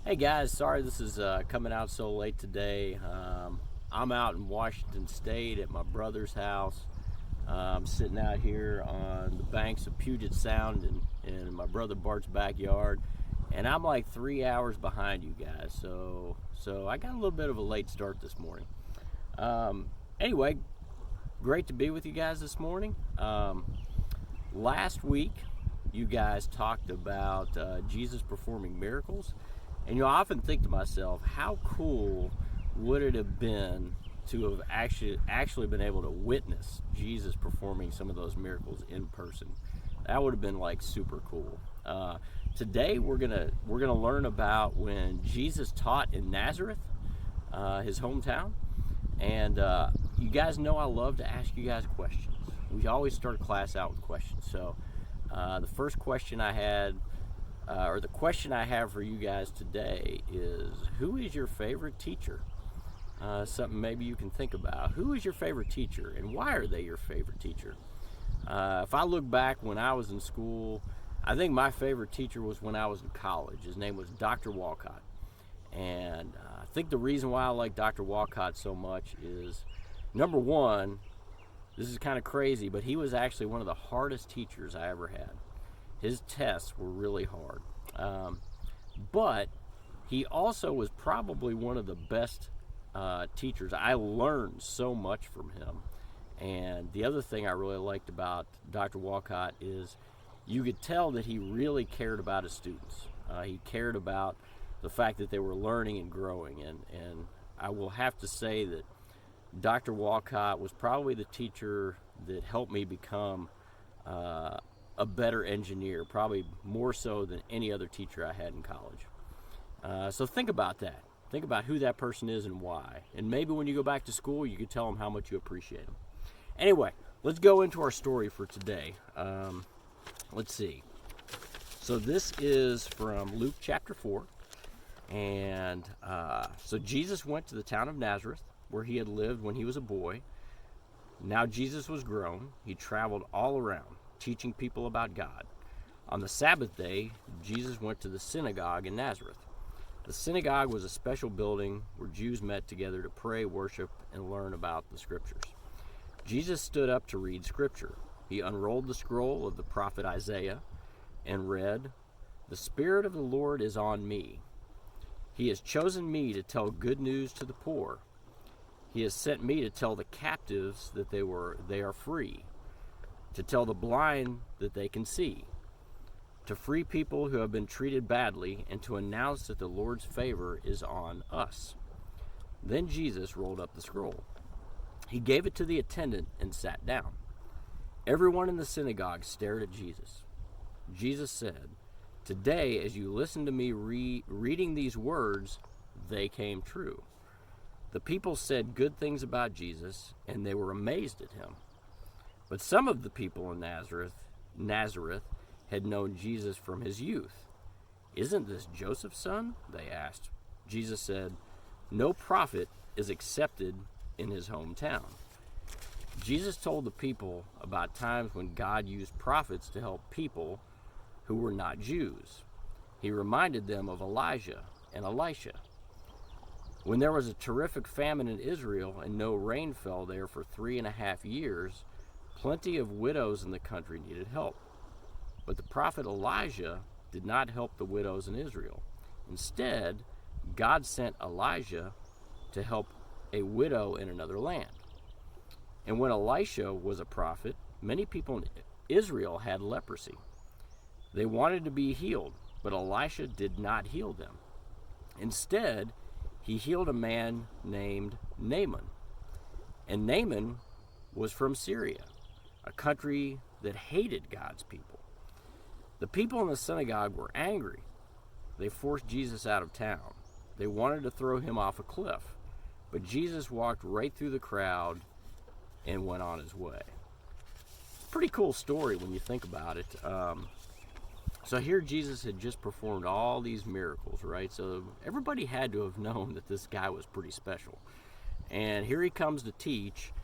Hey guys, sorry this is coming out so late today. I'm out in Washington State at my brother's house. I'm sitting out here on the banks of Puget Sound in my brother Bart's backyard, and I'm like 3 hours behind you guys. So I got a little bit of a late start this morning. Anyway, great to be with you guys this morning. Last week, you guys talked about Jesus performing miracles. And I often think to myself, how cool would it have been to have actually been able to witness Jesus performing some of those miracles in person? That would have been like super cool. Today we're gonna learn about when Jesus taught in Nazareth, his hometown, and you guys know I love to ask you guys questions. We always start a class out with questions. So the first question I had. Or the question I have for you guys today is, who is your favorite teacher? Something maybe you can think about. Who is your favorite teacher, and why are they your favorite teacher? If I look back when I was in school, I think my favorite teacher was when I was in college. His name was Dr. Walcott. And I think the reason why I like Dr. Walcott so much is, number one, this is kind of crazy, but he was actually one of the hardest teachers I ever had. His tests were really hard. But he also was probably one of the best teachers. I learned so much from him. And the other thing I really liked about Dr. Walcott is you could tell that he really cared about his students. He cared about the fact that they were learning and growing. And I will have to say that Dr. Walcott was probably the teacher that helped me become a better engineer, probably more so than any other teacher I had in college. So think about that. Think about who that person is and why. And maybe when you go back to school, you could tell them how much you appreciate them. Anyway, let's go into our story for today. Let's see. So this is from Luke chapter 4. And so Jesus went to the town of Nazareth, where he had lived when he was a boy. Now Jesus was grown. He traveled all around, teaching people about God. On the Sabbath day, Jesus went to the synagogue in Nazareth. The synagogue was a special building where Jews met together to pray, worship, and learn about the scriptures. Jesus stood up to read scripture. He unrolled the scroll of the prophet Isaiah and read, "The Spirit of the Lord is on me. He has chosen me to tell good news to the poor. He has sent me to tell the captives that they are free, to tell the blind that they can see, to free people who have been treated badly, and to announce that the Lord's favor is on us." Then Jesus rolled up the scroll. He gave it to the attendant and sat down. Everyone in the synagogue stared at Jesus. Jesus said, "Today, as you listen to me reading these words, they came true." The people said good things about Jesus, and they were amazed at him. But some of the people in Nazareth had known Jesus from his youth. "Isn't this Joseph's son?" they asked. Jesus said, "No prophet is accepted in his hometown." Jesus told the people about times when God used prophets to help people who were not Jews. He reminded them of Elijah and Elisha. When there was a terrific famine in Israel and no rain fell there for 3.5 years, plenty of widows in the country needed help. But the prophet Elijah did not help the widows in Israel. Instead, God sent Elijah to help a widow in another land. And when Elisha was a prophet, many people in Israel had leprosy. They wanted to be healed, but Elisha did not heal them. Instead, he healed a man named Naaman. And Naaman was from Syria, a country that hated God's people. The people in the synagogue were angry. They forced Jesus out of town. They wanted to throw him off a cliff, but Jesus walked right through the crowd and went on his way. Pretty cool story when you think about it. So here Jesus had just performed all these miracles, right? So everybody had to have known that this guy was pretty special. And here he comes to teach,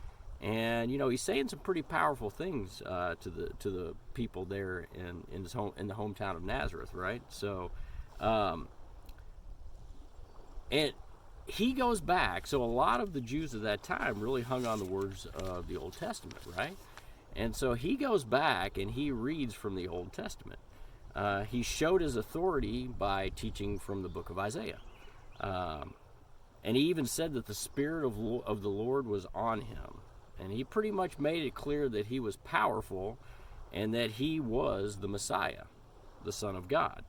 and he's saying some pretty powerful things to the people there in the hometown of Nazareth, right? So And he goes back. So a lot of the Jews of that time really hung on the words of the Old Testament, right? And so he goes back and he reads from the Old Testament. He showed his authority by teaching from the book of Isaiah. And he even said that the Spirit of the Lord was on him. And he pretty much made it clear that he was powerful and that he was the Messiah, the Son of God.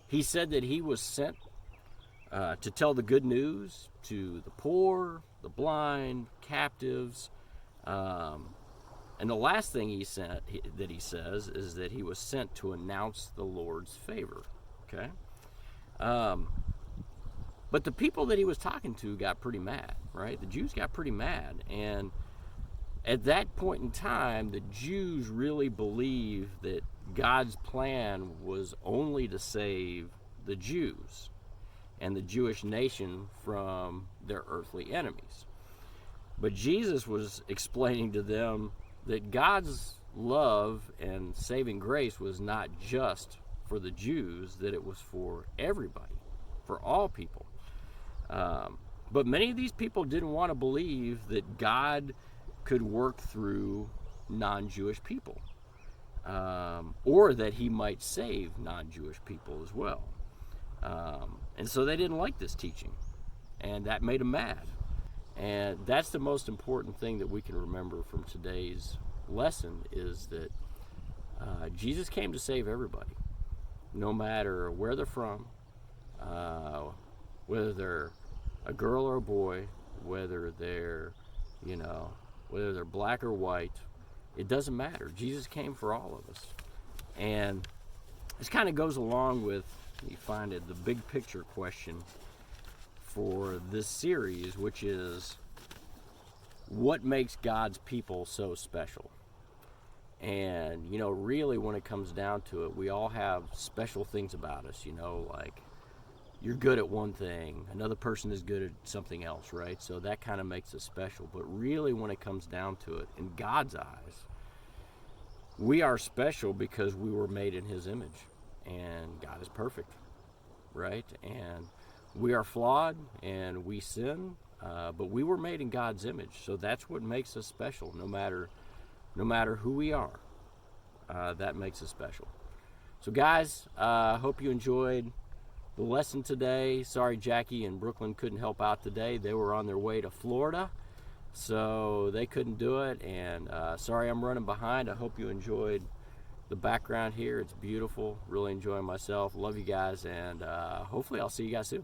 He said that he was sent to tell the good news to the poor, the blind, captives. And the last thing he says is that he was sent to announce the Lord's favor. Okay? But the people that he was talking to got pretty mad, right? The Jews got pretty mad. And at that point in time, the Jews really believed that God's plan was only to save the Jews and the Jewish nation from their earthly enemies. But Jesus was explaining to them that God's love and saving grace was not just for the Jews, that it was for everybody, for all people. But many of these people didn't want to believe that God could work through non-Jewish people, or that he might save non-Jewish people as well. And so they didn't like this teaching, and that made them mad. And that's the most important thing that we can remember from today's lesson, is that Jesus came to save everybody, no matter where they're from, whether they're a girl or a boy, whether they're, whether they're black or white. It doesn't matter. Jesus came for all of us. And this kind of goes along with, you find it, the big picture question for this series, which is, what makes God's people so special? And, really when it comes down to it, we all have special things about us, like you're good at one thing, another person is good at something else, right? So that kind of makes us special. But really when it comes down to it, in God's eyes, we are special because we were made in his image, and God is perfect, right? And we are flawed and we sin, but we were made in God's image. So that's what makes us special. No matter who we are, that makes us special. So guys, hope you enjoyed the lesson today. Sorry Jackie and Brooklyn couldn't help out today. They were on their way to Florida, so they couldn't do it. And sorry I'm running behind. I hope you enjoyed the background here. It's beautiful. Really enjoying myself. Love you guys, and hopefully I'll see you guys soon.